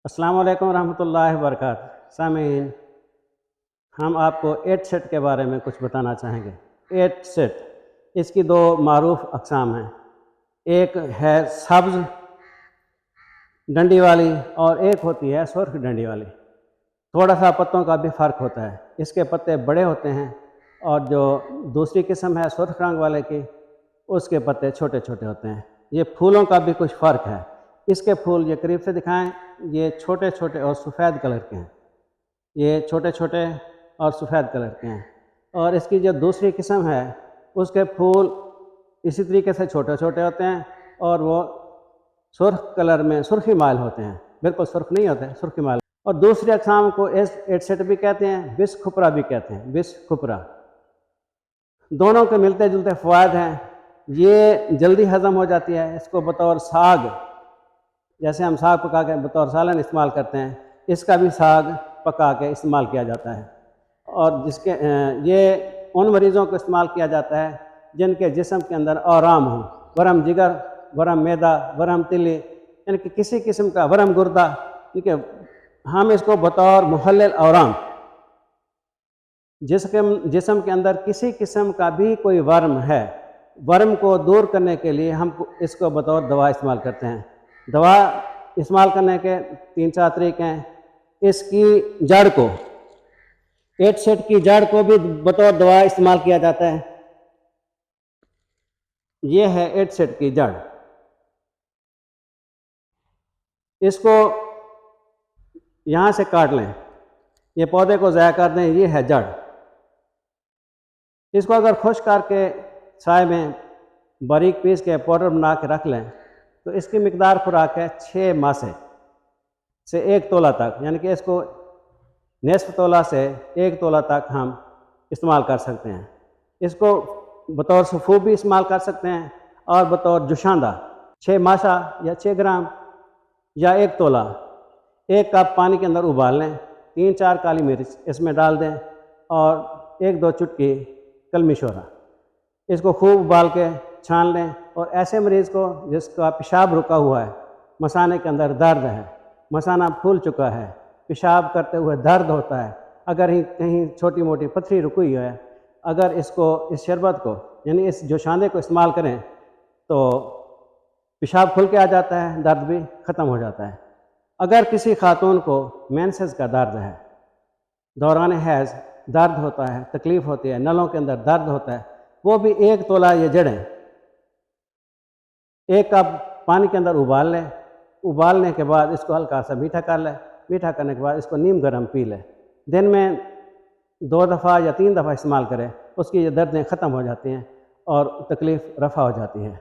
अस्सलाम वालेकुम रहमतुल्लाहि व बरकातहू। सामीन, हम आपको 8 सेट के बारे में कुछ बताना चाहेंगे। 8 सेट, इसकी दो मारूफ अक़साम हैं। एक है सब्ज़ डंडी वाली और एक होती है सुर्ख डंडी वाली। थोड़ा सा पत्तों का भी फ़र्क होता है। इसके पत्ते बड़े होते हैं और जो दूसरी किस्म है सुर्ख रंग वाले की, उसके पत्ते छोटे छोटे होते हैं। ये फूलों का भी कुछ फ़र्क है। इसके फूल ये करीब से दिखाएं, ये छोटे छोटे और सफ़ेद कलर के हैं। ये छोटे छोटे और सफ़ेद कलर के हैं। और इसकी जो दूसरी किस्म है उसके फूल इसी तरीके से छोटे छोटे होते हैं और वो सुर्ख कलर में सुर्खी माइल होते हैं। बिल्कुल सुर्ख नहीं होते, सुर्खी माइल। और दूसरी अक़साम को एट भी कहते हैं, बिस खुपरा भी कहते हैं। बिस खुपरा दोनों के मिलते जुलते फ़वाद हैं। ये जल्दी हज़म हो जाती है। इसको बतौर साग, जैसे हम साग पका के बतौर सालन इस्तेमाल करते हैं, इसका भी साग पका के इस्तेमाल किया जाता है। और ये उन मरीज़ों को इस्तेमाल किया जाता है जिनके जिस्म के अंदर औराम हो, वरम जिगर, वरम मैदा, वरम तिली, यानी कि किसी किस्म का वरम गुर्दा। ठीक है, हम इसको बतौर मुहल्लिल औराम, जिस्म के अंदर किसी किस्म का भी कोई वर्म है, वर्म को दूर करने के लिए हम इसको बतौर दवा इस्तेमाल करते हैं। दवा इस्तेमाल करने के 3-4 तरीके हैं। इसकी जड़ को, 8 सेट की जड़ को भी बतौर दवा इस्तेमाल किया जाता है। ये है 8 सेट की जड़। इसको यहाँ से काट लें, ये पौधे को ज़ाया कर दें। ये है जड़। इसको अगर खुश करके चाय में बारीक पीस के पाउडर बना के रख लें तो इसकी मिकदार खुराक है 6 मासे से 1 तोला तक, यानी कि इसको निस्फ तोला से 1 तोला तक हम इस्तेमाल कर सकते हैं। इसको बतौर सफ़ूफ भी इस्तेमाल कर सकते हैं और बतौर जुशांदा 6 मासा या 6 ग्राम या 1 तोला 1 कप पानी के अंदर उबाल लें। 3-4 काली मिर्च इसमें डाल दें और 1-2 चुटकी कलमी शोरा। इसको खूब उबाल के छान लें। और ऐसे मरीज़ को जिसका पेशाब रुका हुआ है, मसाने के अंदर दर्द है, मसाना फूल चुका है, पेशाब करते हुए दर्द होता है, अगर कहीं छोटी मोटी पथरी रुकी हुई है, अगर इस शरबत को यानी इस जोशांदे को इस्तेमाल करें तो पेशाब खुल के आ जाता है, दर्द भी ख़त्म हो जाता है। अगर किसी खातून को मेंसेस का दर्द है, दौरान हैज़ दर्द होता है, तकलीफ़ होती है, नलों के अंदर दर्द होता है, वो भी 1 तोला ये जड़ें 1 कप पानी के अंदर उबाल लें। उबालने के बाद इसको हल्का सा मीठा कर लें। मीठा करने के बाद इसको नीम गर्म पी लें। दिन में 2 दफ़ा या 3 दफ़ा इस्तेमाल करें, उसकी ये दर्दें ख़त्म हो जाती हैं और तकलीफ़ रफ़ा हो जाती है।